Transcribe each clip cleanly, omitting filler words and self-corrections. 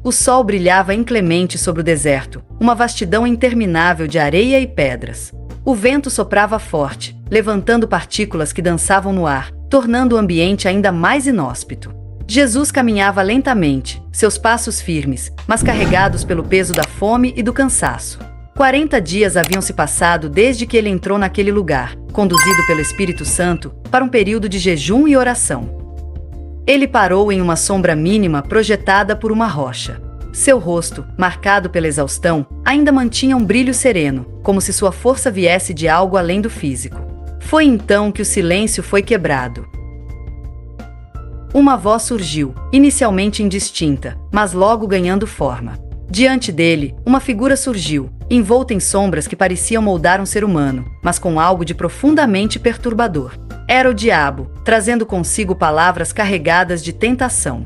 O sol brilhava inclemente sobre o deserto, uma vastidão interminável de areia e pedras. O vento soprava forte, levantando partículas que dançavam no ar, tornando o ambiente ainda mais inóspito. Jesus caminhava lentamente, seus passos firmes, mas carregados pelo peso da fome e do cansaço. 40 dias haviam se passado desde que ele entrou naquele lugar, conduzido pelo Espírito Santo, para um período de jejum e oração. Ele parou em uma sombra mínima projetada por uma rocha. Seu rosto, marcado pela exaustão, ainda mantinha um brilho sereno, como se sua força viesse de algo além do físico. Foi então que o silêncio foi quebrado. Uma voz surgiu, inicialmente indistinta, mas logo ganhando forma. Diante dele, uma figura surgiu, envolta em sombras que pareciam moldar um ser humano, mas com algo de profundamente perturbador. Era o diabo, trazendo consigo palavras carregadas de tentação.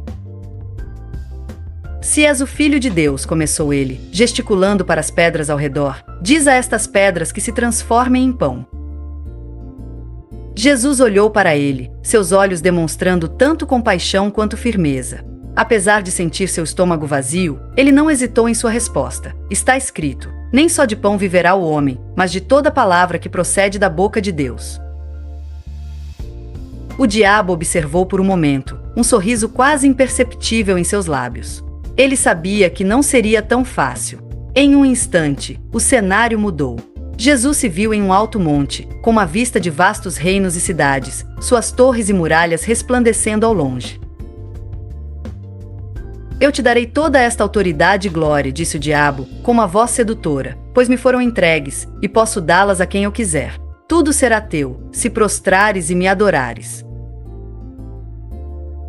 Se és o Filho de Deus, começou ele, gesticulando para as pedras ao redor, diz a estas pedras que se transformem em pão. Jesus olhou para ele, seus olhos demonstrando tanto compaixão quanto firmeza. Apesar de sentir seu estômago vazio, ele não hesitou em sua resposta. Está escrito: nem só de pão viverá o homem, mas de toda palavra que procede da boca de Deus. O diabo observou por um momento, um sorriso quase imperceptível em seus lábios. Ele sabia que não seria tão fácil. Em um instante, o cenário mudou. Jesus se viu em um alto monte, com uma vista de vastos reinos e cidades, suas torres e muralhas resplandecendo ao longe. Eu te darei toda esta autoridade e glória, disse o diabo, com uma voz sedutora, pois me foram entregues, e posso dá-las a quem eu quiser. Tudo será teu, se prostrares e me adorares.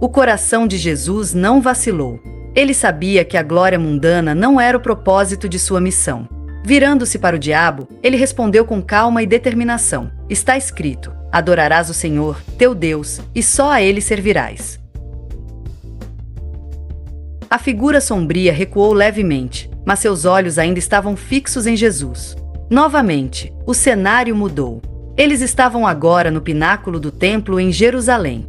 O coração de Jesus não vacilou. Ele sabia que a glória mundana não era o propósito de sua missão. Virando-se para o diabo, ele respondeu com calma e determinação: está escrito: adorarás o Senhor, teu Deus, e só a ele servirás. A figura sombria recuou levemente, mas seus olhos ainda estavam fixos em Jesus. Novamente, o cenário mudou. Eles estavam agora no pináculo do templo em Jerusalém.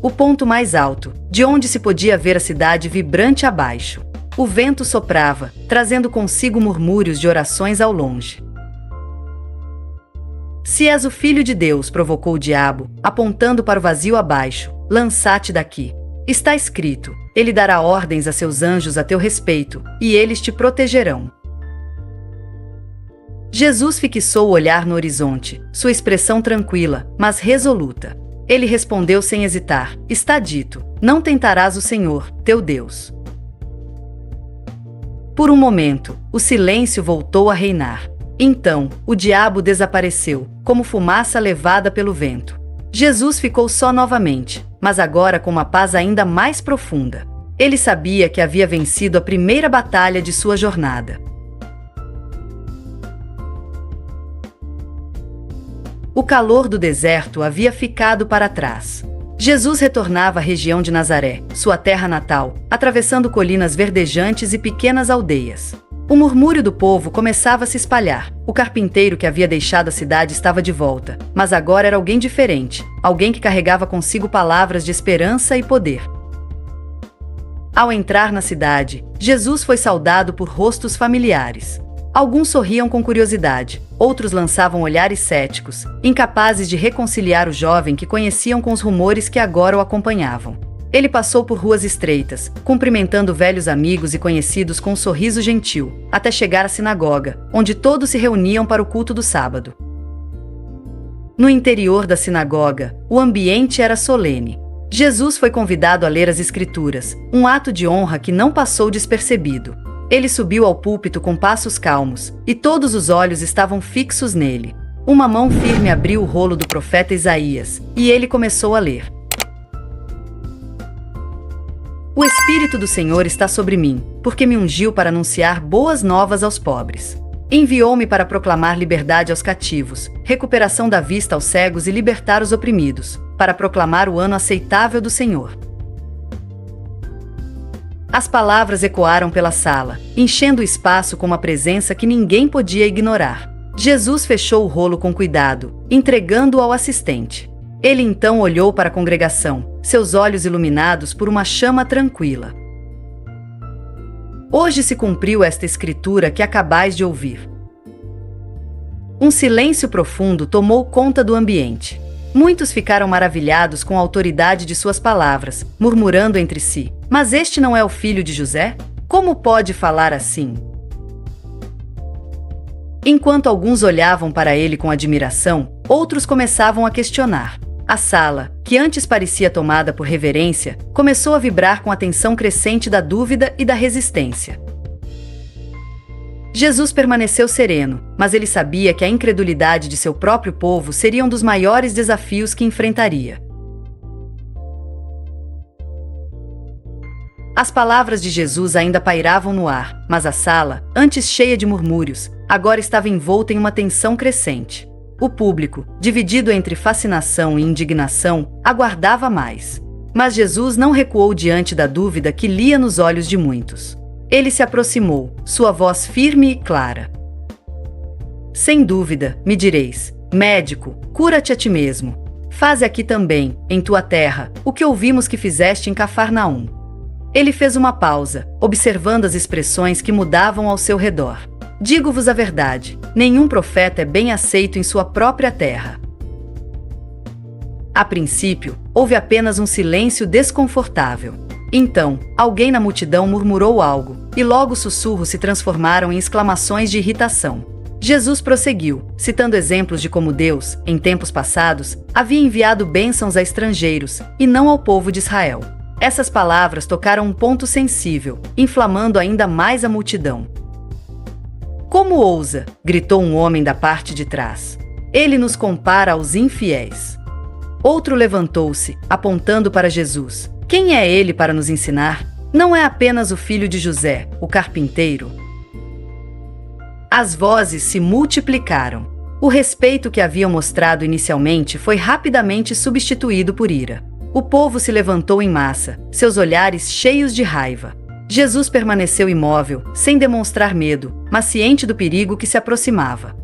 O ponto mais alto, de onde se podia ver a cidade vibrante abaixo. O vento soprava, trazendo consigo murmúrios de orações ao longe. Se és o Filho de Deus, provocou o diabo, apontando para o vazio abaixo, lança-te daqui. Está escrito: ele dará ordens a seus anjos a teu respeito, e eles te protegerão. Jesus fixou o olhar no horizonte, sua expressão tranquila, mas resoluta. Ele respondeu sem hesitar: está dito, não tentarás o Senhor, teu Deus. Por um momento, o silêncio voltou a reinar. Então, o diabo desapareceu, como fumaça levada pelo vento. Jesus ficou só novamente, mas agora com uma paz ainda mais profunda. Ele sabia que havia vencido a primeira batalha de sua jornada. O calor do deserto havia ficado para trás. Jesus retornava à região de Nazaré, sua terra natal, atravessando colinas verdejantes e pequenas aldeias. O murmúrio do povo começava a se espalhar. O carpinteiro que havia deixado a cidade estava de volta, mas agora era alguém diferente, alguém que carregava consigo palavras de esperança e poder. Ao entrar na cidade, Jesus foi saudado por rostos familiares. Alguns sorriam com curiosidade, outros lançavam olhares céticos, incapazes de reconciliar o jovem que conheciam com os rumores que agora o acompanhavam. Ele passou por ruas estreitas, cumprimentando velhos amigos e conhecidos com um sorriso gentil, até chegar à sinagoga, onde todos se reuniam para o culto do sábado. No interior da sinagoga, o ambiente era solene. Jesus foi convidado a ler as Escrituras, um ato de honra que não passou despercebido. Ele subiu ao púlpito com passos calmos, e todos os olhos estavam fixos nele. Uma mão firme abriu o rolo do profeta Isaías, e ele começou a ler. O Espírito do Senhor está sobre mim, porque me ungiu para anunciar boas novas aos pobres. Enviou-me para proclamar liberdade aos cativos, recuperação da vista aos cegos e libertar os oprimidos, para proclamar o ano aceitável do Senhor. As palavras ecoaram pela sala, enchendo o espaço com uma presença que ninguém podia ignorar. Jesus fechou o rolo com cuidado, entregando-o ao assistente. Ele então olhou para a congregação, seus olhos iluminados por uma chama tranquila. Hoje se cumpriu esta escritura que acabais de ouvir. Um silêncio profundo tomou conta do ambiente. Muitos ficaram maravilhados com a autoridade de suas palavras, murmurando entre si: mas este não é o filho de José? Como pode falar assim? Enquanto alguns olhavam para ele com admiração, outros começavam a questionar. A sala, que antes parecia tomada por reverência, começou a vibrar com a tensão crescente da dúvida e da resistência. Jesus permaneceu sereno, mas ele sabia que a incredulidade de seu próprio povo seria um dos maiores desafios que enfrentaria. As palavras de Jesus ainda pairavam no ar, mas a sala, antes cheia de murmúrios, agora estava envolta em uma tensão crescente. O público, dividido entre fascinação e indignação, aguardava mais. Mas Jesus não recuou diante da dúvida que lia nos olhos de muitos. Ele se aproximou, sua voz firme e clara. Sem dúvida, me direis: médico, cura-te a ti mesmo. Faze aqui também, em tua terra, o que ouvimos que fizeste em Cafarnaum. Ele fez uma pausa, observando as expressões que mudavam ao seu redor. Digo-vos a verdade, nenhum profeta é bem aceito em sua própria terra. A princípio, houve apenas um silêncio desconfortável. Então, alguém na multidão murmurou algo, e logo sussurros se transformaram em exclamações de irritação. Jesus prosseguiu, citando exemplos de como Deus, em tempos passados, havia enviado bênçãos a estrangeiros, e não ao povo de Israel. Essas palavras tocaram um ponto sensível, inflamando ainda mais a multidão. Como ousa? Gritou um homem da parte de trás. Ele nos compara aos infiéis. Outro levantou-se, apontando para Jesus. Quem é ele para nos ensinar? Não é apenas o filho de José, o carpinteiro? As vozes se multiplicaram. O respeito que haviam mostrado inicialmente foi rapidamente substituído por ira. O povo se levantou em massa, seus olhares cheios de raiva. Jesus permaneceu imóvel, sem demonstrar medo, mas ciente do perigo que se aproximava.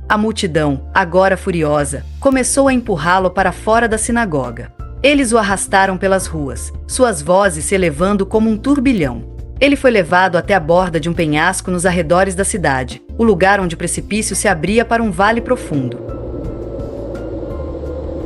A multidão, agora furiosa, começou a empurrá-lo para fora da sinagoga. Eles o arrastaram pelas ruas, suas vozes se elevando como um turbilhão. Ele foi levado até a borda de um penhasco nos arredores da cidade, o lugar onde o precipício se abria para um vale profundo.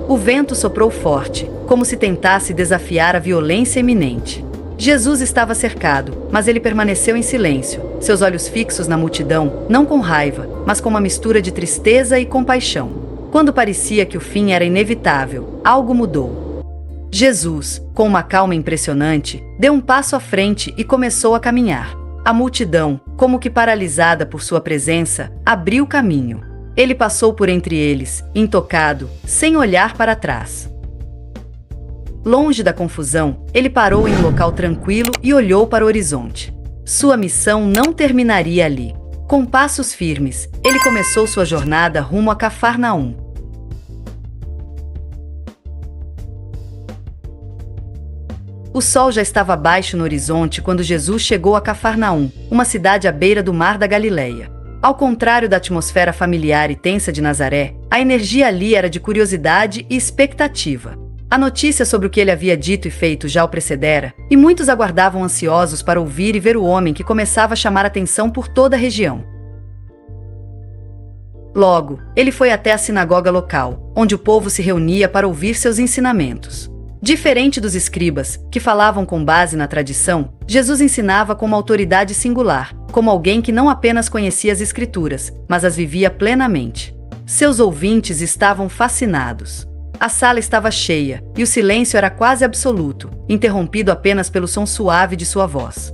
O vento soprou forte, como se tentasse desafiar a violência iminente. Jesus estava cercado, mas ele permaneceu em silêncio, seus olhos fixos na multidão, não com raiva, mas com uma mistura de tristeza e compaixão. Quando parecia que o fim era inevitável, algo mudou. Jesus, com uma calma impressionante, deu um passo à frente e começou a caminhar. A multidão, como que paralisada por sua presença, abriu caminho. Ele passou por entre eles, intocado, sem olhar para trás. Longe da confusão, ele parou em um local tranquilo e olhou para o horizonte. Sua missão não terminaria ali. Com passos firmes, ele começou sua jornada rumo a Cafarnaum. O sol já estava baixo no horizonte quando Jesus chegou a Cafarnaum, uma cidade à beira do mar da Galileia. Ao contrário da atmosfera familiar e tensa de Nazaré, a energia ali era de curiosidade e expectativa. A notícia sobre o que ele havia dito e feito já o precedera, e muitos aguardavam ansiosos para ouvir e ver o homem que começava a chamar atenção por toda a região. Logo, ele foi até a sinagoga local, onde o povo se reunia para ouvir seus ensinamentos. Diferente dos escribas, que falavam com base na tradição, Jesus ensinava com uma autoridade singular, como alguém que não apenas conhecia as Escrituras, mas as vivia plenamente. Seus ouvintes estavam fascinados. A sala estava cheia, e o silêncio era quase absoluto, interrompido apenas pelo som suave de sua voz.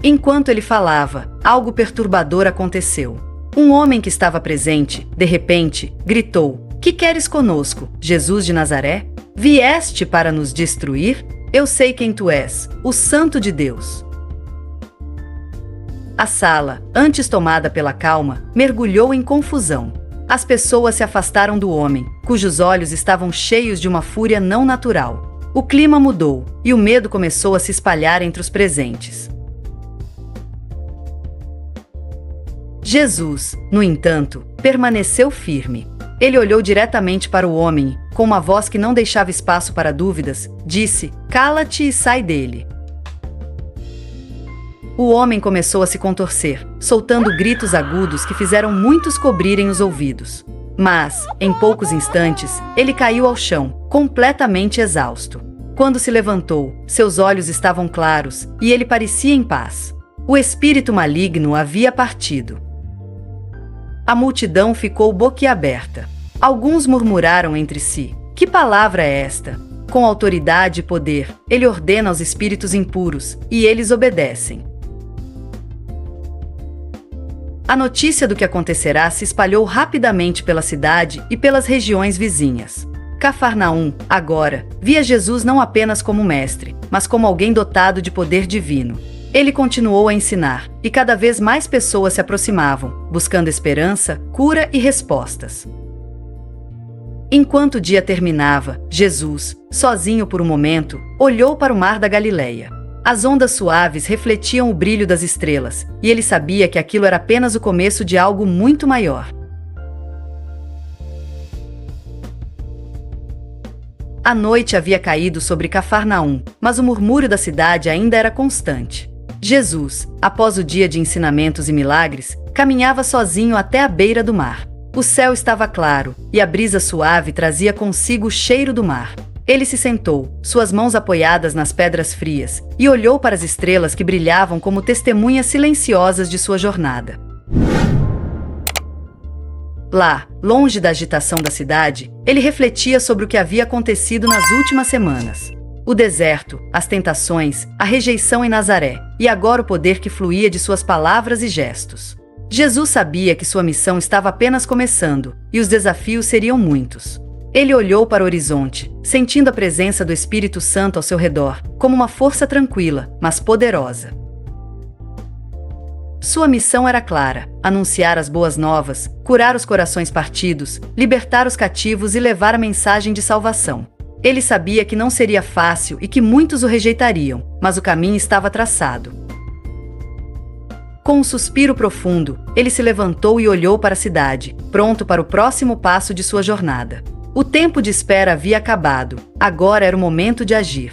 Enquanto ele falava, algo perturbador aconteceu. Um homem que estava presente, de repente, gritou: "Que queres conosco, Jesus de Nazaré? Vieste para nos destruir? Eu sei quem tu és, o Santo de Deus." A sala, antes tomada pela calma, mergulhou em confusão. As pessoas se afastaram do homem, cujos olhos estavam cheios de uma fúria não natural. O clima mudou, e o medo começou a se espalhar entre os presentes. Jesus, no entanto, permaneceu firme. Ele olhou diretamente para o homem, com uma voz que não deixava espaço para dúvidas, disse: "Cala-te e sai dele." O homem começou a se contorcer, soltando gritos agudos que fizeram muitos cobrirem os ouvidos. Mas, em poucos instantes, ele caiu ao chão, completamente exausto. Quando se levantou, seus olhos estavam claros e ele parecia em paz. O espírito maligno havia partido. A multidão ficou boquiaberta. Alguns murmuraram entre si: "Que palavra é esta? Com autoridade e poder, ele ordena aos espíritos impuros, e eles obedecem." A notícia do que acontecerá se espalhou rapidamente pela cidade e pelas regiões vizinhas. Cafarnaum, agora, via Jesus não apenas como mestre, mas como alguém dotado de poder divino. Ele continuou a ensinar, e cada vez mais pessoas se aproximavam, buscando esperança, cura e respostas. Enquanto o dia terminava, Jesus, sozinho por um momento, olhou para o mar da Galileia. As ondas suaves refletiam o brilho das estrelas, e ele sabia que aquilo era apenas o começo de algo muito maior. A noite havia caído sobre Cafarnaum, mas o murmúrio da cidade ainda era constante. Jesus, após o dia de ensinamentos e milagres, caminhava sozinho até a beira do mar. O céu estava claro, e a brisa suave trazia consigo o cheiro do mar. Ele se sentou, suas mãos apoiadas nas pedras frias, e olhou para as estrelas que brilhavam como testemunhas silenciosas de sua jornada. Lá, longe da agitação da cidade, ele refletia sobre o que havia acontecido nas últimas semanas. O deserto, as tentações, a rejeição em Nazaré, e agora o poder que fluía de suas palavras e gestos. Jesus sabia que sua missão estava apenas começando, e os desafios seriam muitos. Ele olhou para o horizonte, sentindo a presença do Espírito Santo ao seu redor, como uma força tranquila, mas poderosa. Sua missão era clara: anunciar as boas novas, curar os corações partidos, libertar os cativos e levar a mensagem de salvação. Ele sabia que não seria fácil e que muitos o rejeitariam, mas o caminho estava traçado. Com um suspiro profundo, ele se levantou e olhou para a cidade, pronto para o próximo passo de sua jornada. O tempo de espera havia acabado, agora era o momento de agir.